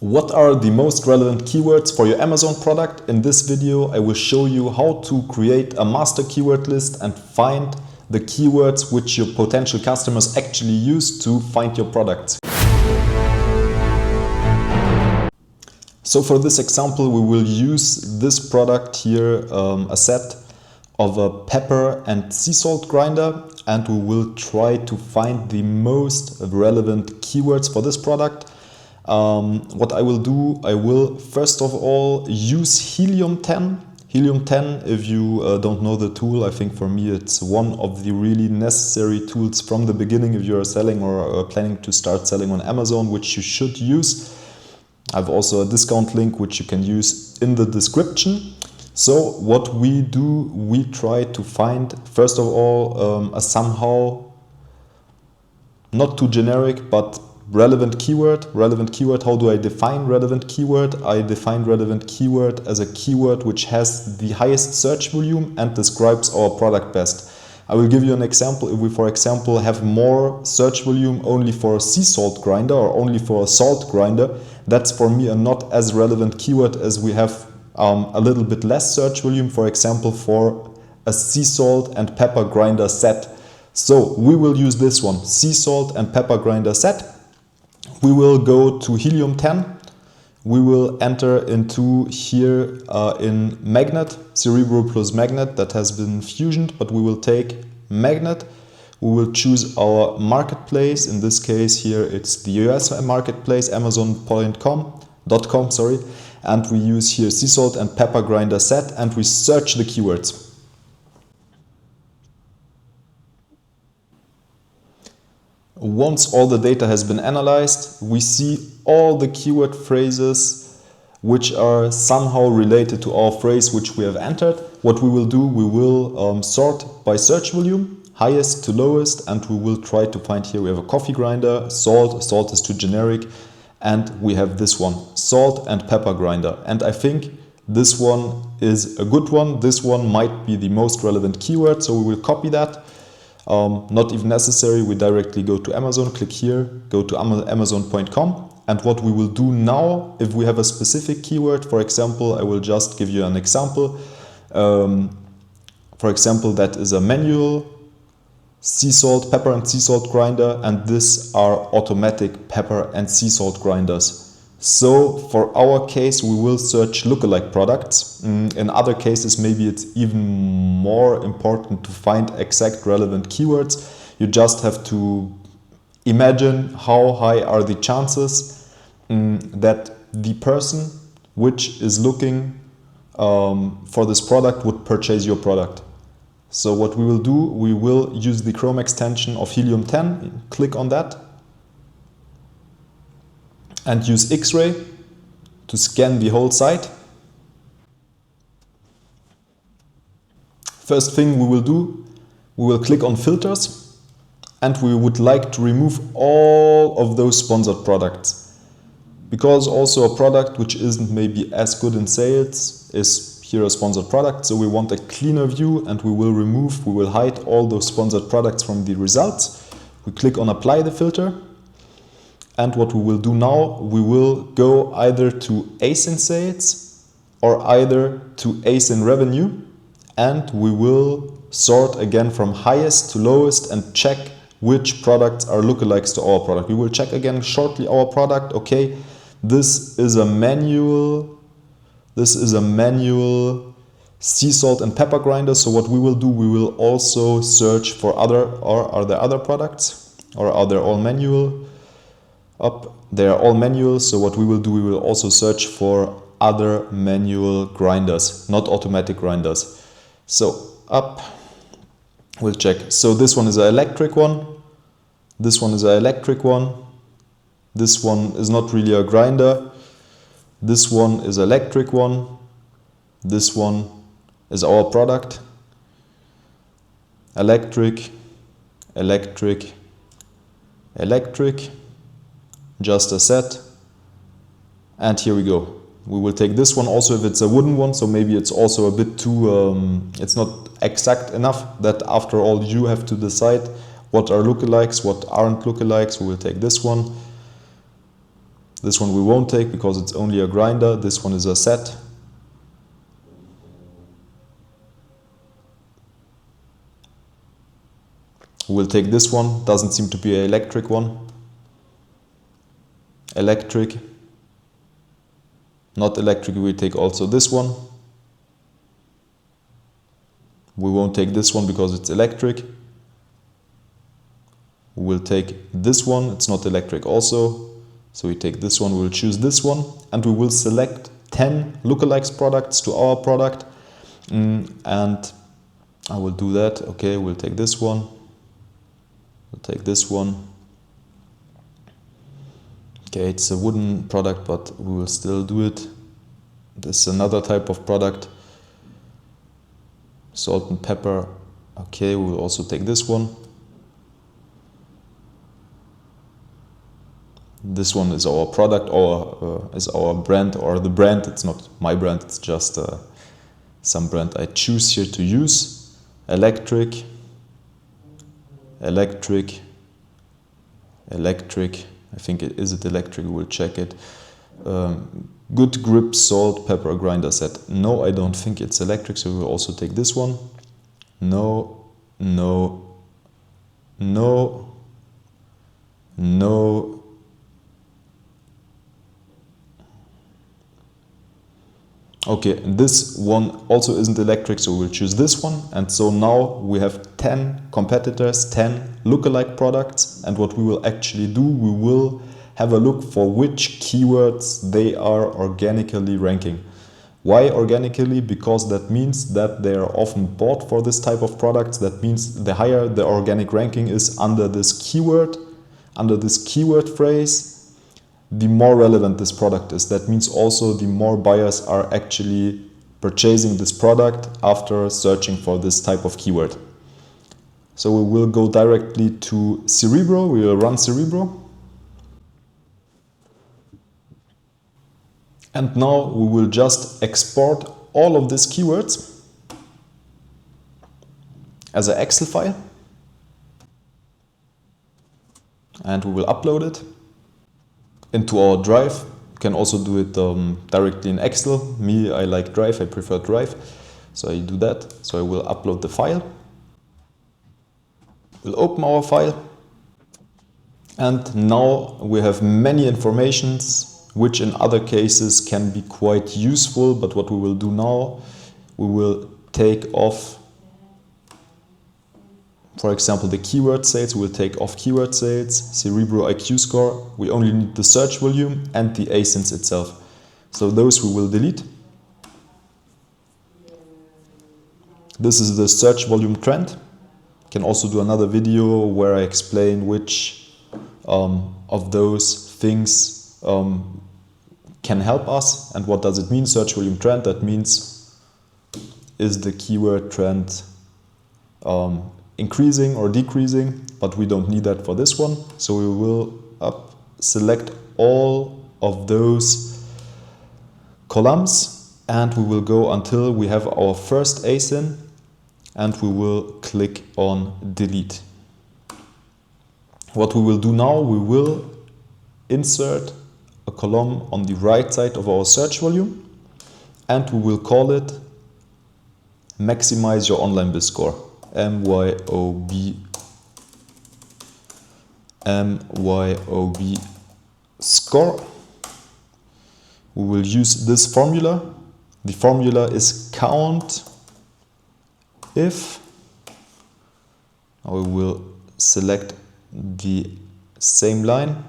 What are the most relevant keywords for your Amazon product? In this video, I will show you how to create a master keyword list and find the keywords which your potential customers actually use to find your products. So for this example, we will use this product here, a set of a pepper and sea salt grinder, and we will try to find the most relevant keywords for this product. What I will do, I will first of all use Helium 10. Helium 10, if you don't know the tool, I think for me it's one of the really necessary tools from the beginning if you are selling or planning to start selling on Amazon, which you should use. I have also a discount link which you can use in the description. So what we do, we try to find first of all a somehow not too generic but relevant keyword. Relevant keyword, how do I define relevant keyword? I define relevant keyword as a keyword which has the highest search volume and describes our product best. I will give you an example. If we, for example, have more search volume only for a sea salt grinder or only for a salt grinder, that's for me a not as relevant keyword as we have a little bit less search volume, for example, for a sea salt and pepper grinder set. So we will use this one, sea salt and pepper grinder set. We will go to Helium 10. We will enter into here in magnet, Cerebro plus magnet that has been fusioned, but we will take magnet. We will choose our marketplace. In this case here it's the US marketplace, Amazon.com, sorry. And we use here sea salt and pepper grinder set and we search the keywords. Once all the data has been analyzed, we see all the keyword phrases which are somehow related to our phrase which we have entered. What we will do, we will sort by search volume, highest to lowest, and we will try to find here we have a coffee grinder, salt is too generic, and we have this one, salt and pepper grinder. And I think this one is a good one. This one might be the most relevant keyword, so we will copy that. Not even necessary, we directly go to Amazon, click here, go to Amazon.com. And what we will do now, if we have a specific keyword, for example, I will just give you an example. For example, that is a manual sea salt, pepper and sea salt grinder, and these are automatic pepper and sea salt grinders. So for our case, we will search lookalike products. In other cases, maybe it's even more important to find exact relevant keywords. You just have to imagine how high are the chances that the person which is looking for this product would purchase your product. So what we will do, we will use the Chrome extension of Helium 10, click on that, and use X-ray to scan the whole site. First thing we will do, we will click on filters and we would like to remove all of those sponsored products. Because also a product which isn't maybe as good in sales is here a sponsored product, so we want a cleaner view and we will hide all those sponsored products from the results. We click on apply the filter. And what we will do now, we will go either to ASIN sales or either to ASIN revenue, and we will sort again from highest to lowest and check which products are lookalikes to our product. We will check again shortly our product. Okay, this is a manual sea salt and pepper grinder. So what we will do, we will also search for are there other products, or are they all manual? They are all manual, so what we will do, we will also search for other manual grinders, not automatic grinders. So we'll check. So this one is an electric one, this one is an electric one, this one is not really a grinder, this one is electric one, this one is our product, electric, electric, electric, just a set, and here we go. We will take this one also if it's a wooden one, so maybe it's also a bit too, it's not exact enough that after all you have to decide what are lookalikes, what aren't lookalikes. We will take this one. This one we won't take because it's only a grinder. This one is a set. We'll take this one. Doesn't seem to be an electric one. Electric. Not electric, we take also this one. We won't take this one because it's electric. We'll take this one, it's not electric also. So we take this one, we'll choose this one, and we will select 10 lookalikes products to our product. And I will do that. Okay, we'll take this one. We'll take this one. Okay, it's a wooden product, but we will still do it. This is another type of product. Salt and pepper. Okay, we will also take this one. This one is our product, or is our brand, or the brand. It's not my brand, it's just some brand I choose here to use. Electric, electric, electric. I think it is electric, we'll check it. Good grip salt pepper grinder set. No, I don't think it's electric, so we'll also take this one. No, no, no, no. Okay, this one also isn't electric, so we'll choose this one. And so now we have 10 competitors, 10 lookalike products. And what we will actually do, we will have a look for which keywords they are organically ranking. Why organically? Because that means that they are often bought for this type of products. That means the higher the organic ranking is under this keyword phrase, the more relevant this product is. That means also the more buyers are actually purchasing this product after searching for this type of keyword. So we will go directly to Cerebro. We will run Cerebro. And now we will just export all of these keywords as an Excel file. And we will upload it into our Drive. You can also do it directly in Excel. Me, I like Drive, I prefer Drive. So I do that. So I will upload the file. We'll open our file. And now we have many informations which in other cases can be quite useful. But what we will do now, we will take off, for example, the keyword sales. We'll take off keyword sales, Cerebro IQ score. We only need the search volume and the ASINs itself. So those we will delete. This is the search volume trend. Can also do another video where I explain which of those things can help us and what does it mean. Search volume trend, that means is the keyword trend increasing or decreasing, but we don't need that for this one. So we will select all of those columns and we will go until we have our first ASIN and we will click on delete. What we will do now, we will insert a column on the right side of our search volume and we will call it maximize your online biz score. MYOB score. We will use this formula. The formula is count if. Now we will select the same line.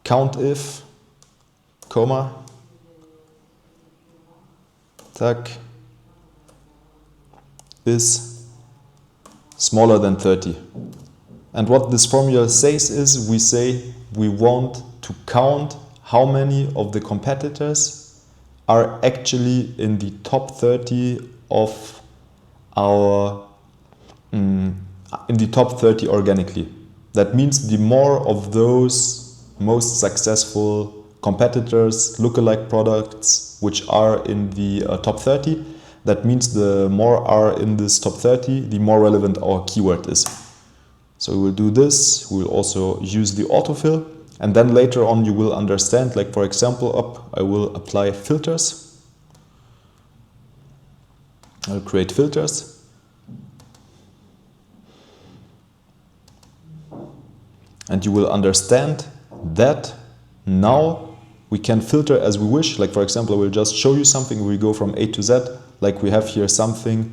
Count if, comma, tag is smaller than 30. And what this formula says is we say we want to count how many of the competitors are actually in the top 30 of our in the top 30 organically. That means the more of those most successful competitors, lookalike products, which are in the top 30, that means the more are in this top 30, the more relevant our keyword is. So we will do this. We will also use the autofill And then later on you will understand, like for example, I will apply filters. I'll create filters. And you will understand that now we can filter as we wish. Like for example, I will just show you something. We go from A to Z. Like we have here something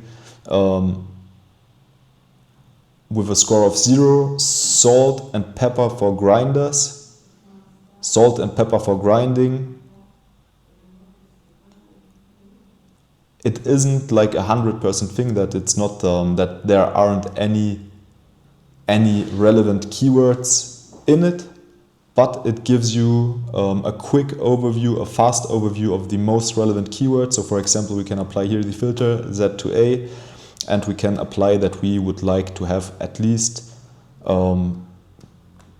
with a score of 0, salt and pepper for grinders. Salt and pepper for grinding. It isn't like 100% thing that it's not that there aren't any relevant keywords in it, but it gives you a quick overview, a fast overview of the most relevant keywords. So for example, we can apply here the filter Z to A, and we can apply that we would like to have at least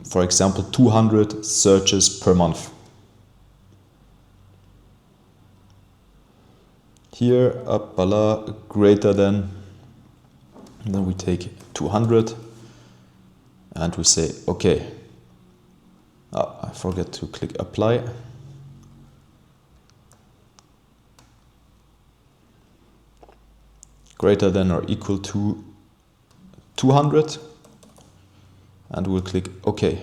for example, 200 searches per month. Here, greater than, and then we take 200 and we say, okay. I forget to click apply. Greater than or equal to 200. And we'll click OK.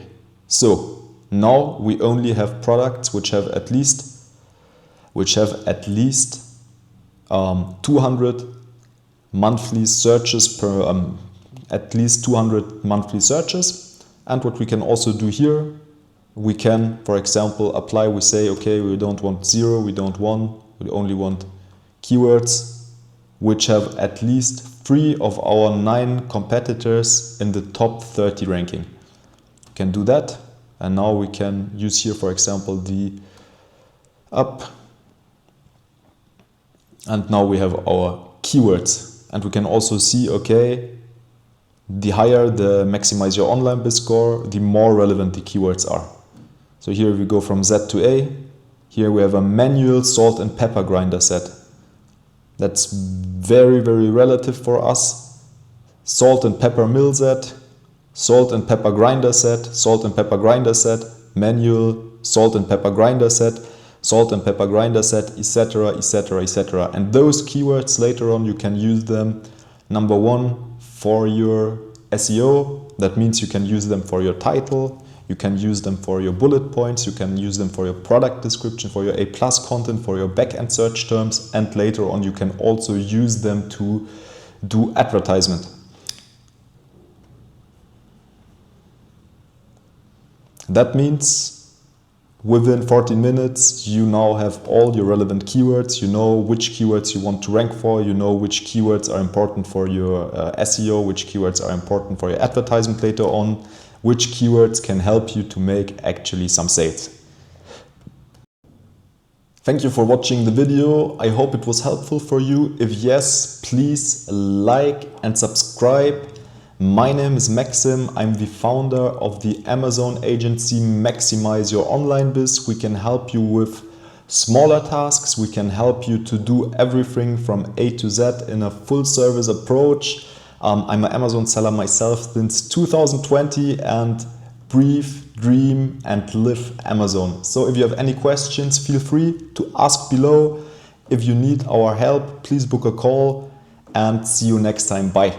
So now we only have products which have at least 200 monthly searches per at least 200 monthly searches. And what we can also do here, we can, for example, apply. We say, okay, we don't want 0, we don't want, we only want keywords which have at least 3 of our 9 competitors in the top 30 ranking. We can do that, and now we can use here, for example, the up, and now we have our keywords, and we can also see, okay, the higher the Maximize Your Online Biz score, the more relevant the keywords are. So here we go from Z to A. Here we have a manual salt and pepper grinder set. That's very, very relative for us. Salt and pepper mill set, salt and pepper grinder set, salt and pepper grinder set, manual, salt and pepper grinder set, salt and pepper grinder set, etc., etc., etc. And those keywords later on you can use them, number 1, for your SEO. That means you can use them for your title, you can use them for your bullet points, you can use them for your product description, for your A+ content, for your backend search terms, and later on you can also use them to do advertisement. That means within 14 minutes you now have all your relevant keywords, you know which keywords you want to rank for, you know which keywords are important for your SEO, which keywords are important for your advertisement later on, which keywords can help you to make actually some sales. Thank you for watching the video. I hope it was helpful for you. If yes, please like and subscribe. My name is Maxim. I'm the founder of the Amazon agency Maximize Your Online Biz. We can help you with smaller tasks. We can help you to do everything from A to Z in a full service approach. I'm an Amazon seller myself since 2020 and breathe, dream and live Amazon. So if you have any questions, feel free to ask below. If you need our help, please book a call and see you next time. Bye.